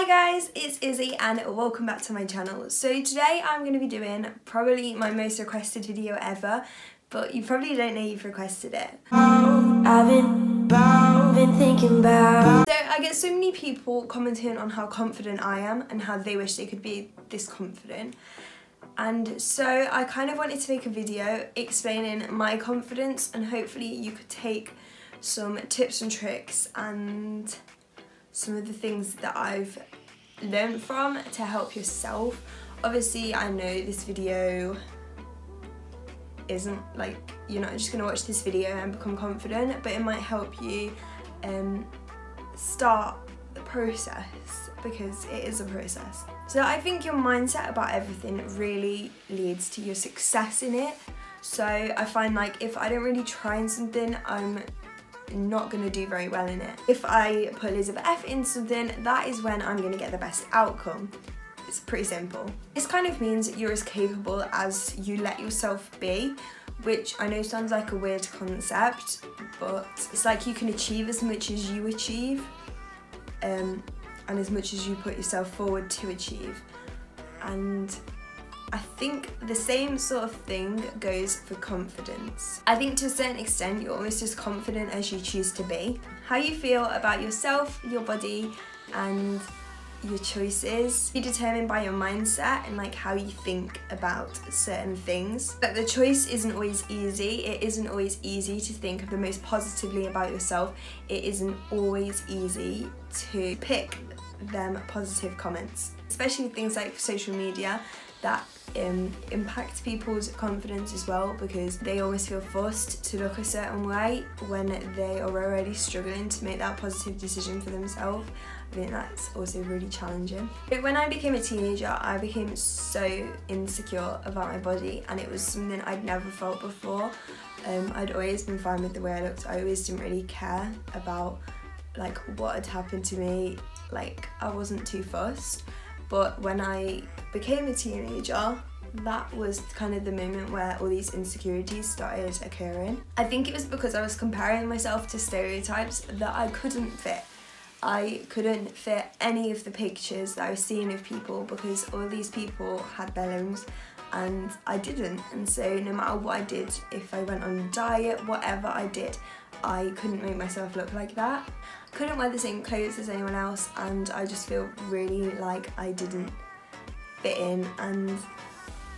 Hi guys, it's Izzy and welcome back to my channel. So today I'm going to be doing probably my most requested video ever, but you probably don't know you've requested it. I've been thinking about. So I get so many people commenting on how confident I am and how they wish they could be this confident. And so I kind of wanted to make a video explaining my confidence, and hopefully you could take some tips and tricks and some of the things that I've learned from to help yourself. Obviously I know this video isn't like, you're not just gonna watch this video and become confident, but it might help you start the process, because it is a process. So I think your mindset about everything really leads to your success in it. So I find like if I don't really try in something, I'm not going to do very well in it. If I put Elizabeth F in something, that is when I'm going to get the best outcome. It's pretty simple. This kind of means that you're as capable as you let yourself be, which I know sounds like a weird concept, but it's like you can achieve as much as you achieve, and as much as you put yourself forward to achieve. And I think the same sort of thing goes for confidence. I think to a certain extent you're almost as confident as you choose to be. How you feel about yourself, your body and your choices be determined by your mindset and like how you think about certain things. But the choice isn't always easy. It isn't always easy to think the most positively about yourself. It isn't always easy to pick them positive comments, especially with things like social media that impact people's confidence as well, because they always feel forced to look a certain way when they are already struggling to make that positive decision for themselves. I think that's also really challenging. But when I became a teenager, I became so insecure about my body, and it was something I'd never felt before. I'd always been fine with the way I looked. I always didn't really care about like what had happened to me. Like I wasn't too fussed. But when I became a teenager, that was kind of the moment where all these insecurities started occurring. I think it was because I was comparing myself to stereotypes that I couldn't fit. I couldn't fit any of the pictures that I was seeing of people, because all these people had their limbs and I didn't. And so no matter what I did, if I went on a diet, whatever I did, I couldn't make myself look like that. I couldn't wear the same clothes as anyone else, and I just feel really like I didn't fit in, and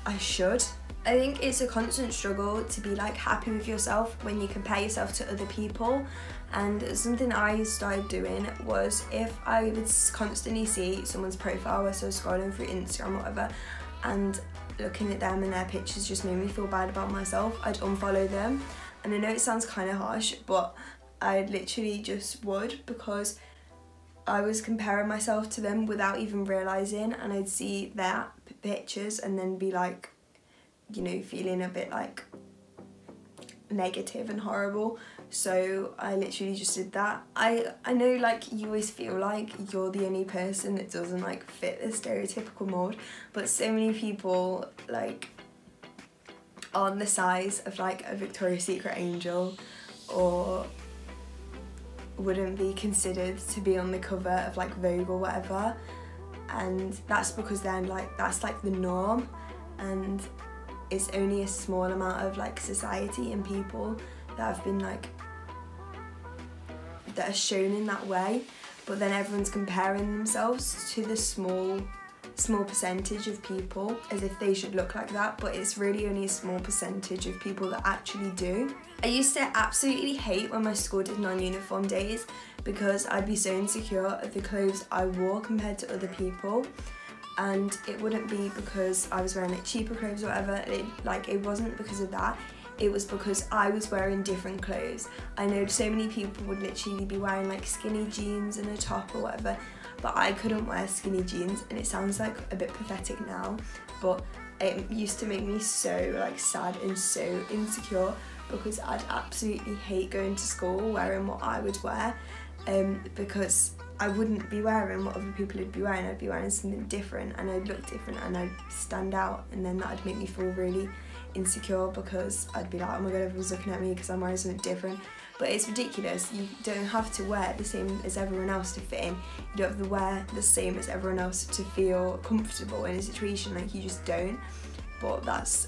I should. I think it's a constant struggle to be like happy with yourself when you compare yourself to other people. And something I started doing was, if I would constantly see someone's profile, so I was scrolling through Instagram or whatever, and looking at them and their pictures just made me feel bad about myself, I'd unfollow them. And I know it sounds kind of harsh, but I literally just would, because I was comparing myself to them without even realising, and I'd see their pictures and then be like, you know, feeling a bit like negative and horrible. So I literally just did that. I know like you always feel like you're the only person that doesn't like fit the stereotypical mould, but so many people like on the size of like a Victoria's Secret angel, or wouldn't be considered to be on the cover of like Vogue or whatever, and that's because then like that's like the norm, and it's only a small amount of like society and people that have been like that are shown in that way, but then everyone's comparing themselves to the small percentage of people as if they should look like that, but it's really only a small percentage of people that actually do. I used to absolutely hate when my school did non-uniform days, because I'd be so insecure of the clothes I wore compared to other people, and it wouldn't be because I was wearing like cheaper clothes or whatever. It wasn't because of that. It was because I was wearing different clothes. I know so many people would literally be wearing like skinny jeans and a top or whatever, but I couldn't wear skinny jeans, and it sounds like a bit pathetic now, but it used to make me so like sad and so insecure, because I'd absolutely hate going to school wearing what I would wear, because I wouldn't be wearing what other people would be wearing. I'd be wearing something different, and I'd look different and I'd stand out, and then that'd make me feel really insecure, because I'd be like, oh my god, everyone's looking at me because I'm wearing something different. but it's ridiculous. You don't have to wear the same as everyone else to fit in. You don't have to wear the same as everyone else to feel comfortable in a situation, like you just don't. But that's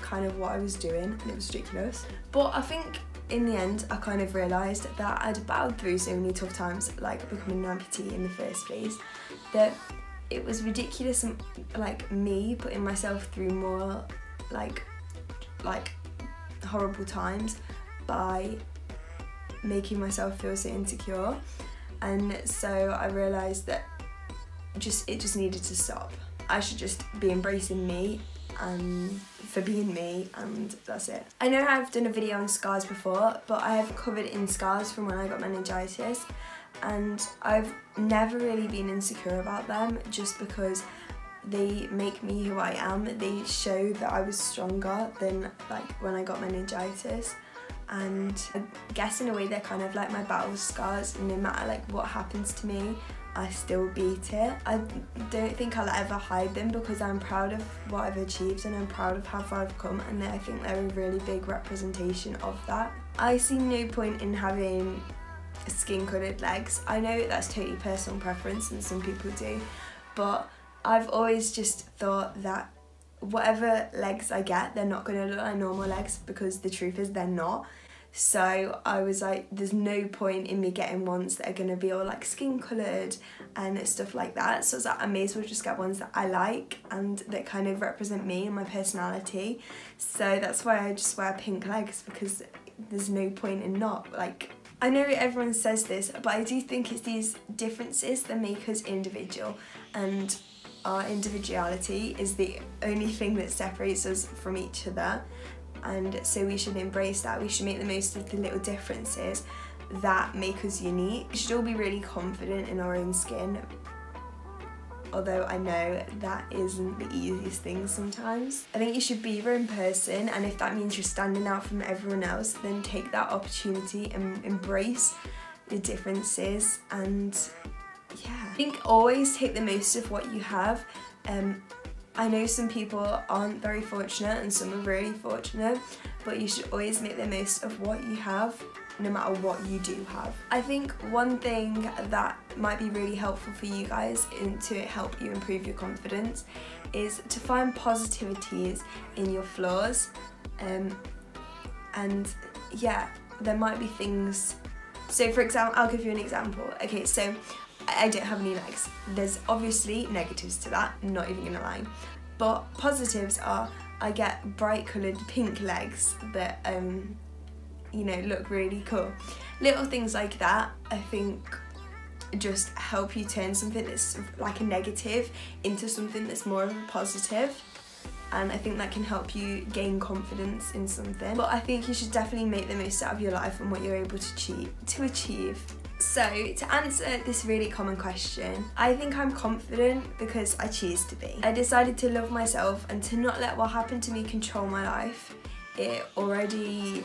kind of what I was doing, and it was ridiculous. But I think in the end I kind of realised that I'd battled through so many tough times, like becoming an amputee in the first place, that it was ridiculous, like me putting myself through more like horrible times by making myself feel so insecure. And so I realised that it just needed to stop. I should just be embracing me and for being me, and that's it. I know I've done a video on scars before, but I have covered in scars from when I got meningitis, and I've never really been insecure about them just because they make me who I am. They show that I was stronger than like when I got meningitis, and I guess in a way they're kind of like my battle scars, and no matter like what happens to me, I still beat it. I don't think I'll ever hide them because I'm proud of what I've achieved and I'm proud of how far I've come, and I think they're a really big representation of that. I see no point in having skin coloured legs. I know that's totally personal preference and some people do, but I've always just thought that whatever legs I get, they're not going to look like normal legs, because the truth is they're not. So I was like, there's no point in me getting ones that are going to be all like skin coloured and stuff like that. So I was like, I may as well just get ones that I like and that kind of represent me and my personality. So that's why I just wear pink legs, because there's no point in not. Like, I know everyone says this, but I do think it's these differences that make us individual, and our individuality is the only thing that separates us from each other. And so we should embrace that. We should make the most of the little differences that make us unique. We should all be really confident in our own skin, although I know that isn't the easiest thing sometimes. I think you should be your own person, and if that means you're standing out from everyone else, then take that opportunity and embrace the differences. And yeah, I think always take the most of what you have. I know some people aren't very fortunate and some are really fortunate, but you should always make the most of what you have, no matter what you do have. I think one thing that might be really helpful for you guys to help you improve your confidence is to find positivities in your flaws. And yeah, there might be things. So for example, I'll give you an example. Okay, so I don't have any legs. There's obviously negatives to that, not even gonna lie. But positives are, I get bright coloured pink legs that, you know, look really cool. Little things like that, I think, just help you turn something that's like a negative into something that's more of a positive. And I think that can help you gain confidence in something. But I think you should definitely make the most out of your life and what you're able to achieve. So, to answer this really common question, I think I'm confident because I choose to be. I decided to love myself and to not let what happened to me control my life. It already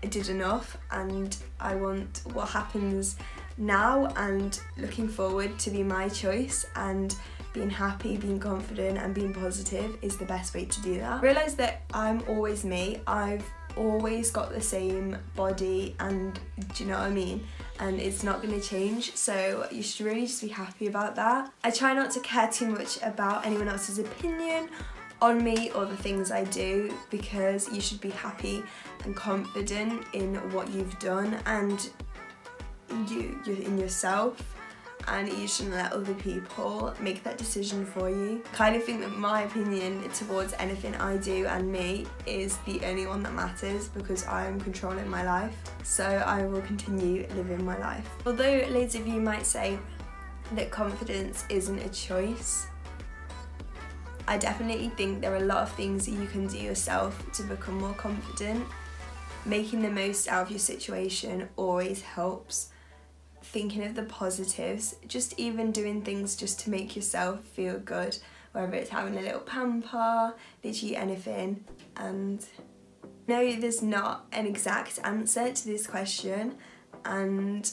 did enough, and I want what happens now and looking forward to be my choice, and being happy, being confident and being positive is the best way to do that. I realised that I'm always me. I've always got the same body, and do you know what I mean? And it's not going to change, so you should really just be happy about that. I try not to care too much about anyone else's opinion on me or the things I do, because you should be happy and confident in what you've done and you're in yourself, and you shouldn't let other people make that decision for you. I kind of think that my opinion towards anything I do and me is the only one that matters, because I am controlling my life, so I will continue living my life. Although loads of you might say that confidence isn't a choice, I definitely think there are a lot of things that you can do yourself to become more confident. Making the most out of your situation always helps. Thinking of the positives, just even doing things just to make yourself feel good, whether it's having a little pamper, literally anything. And no, there's not an exact answer to this question, and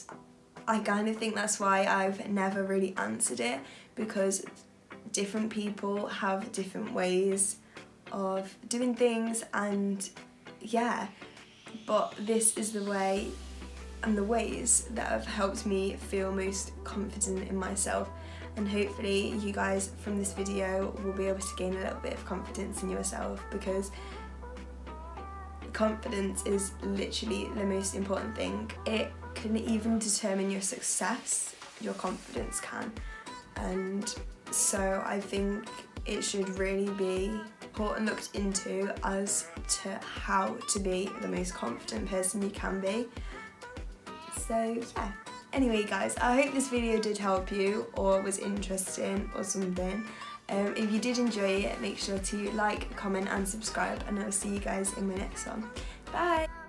I kind of think that's why I've never really answered it, because different people have different ways of doing things, and yeah, but this is the way and the ways that have helped me feel most confident in myself, and hopefully you guys from this video will be able to gain a little bit of confidence in yourself, because confidence is literally the most important thing. It can even determine your success, your confidence can, and so I think it should really be important looked into as to how to be the most confident person you can be. So yeah, anyway guys, I hope this video did help you or was interesting or something. If you did enjoy it, make sure to like, comment and subscribe, and I'll see you guys in my next one. Bye!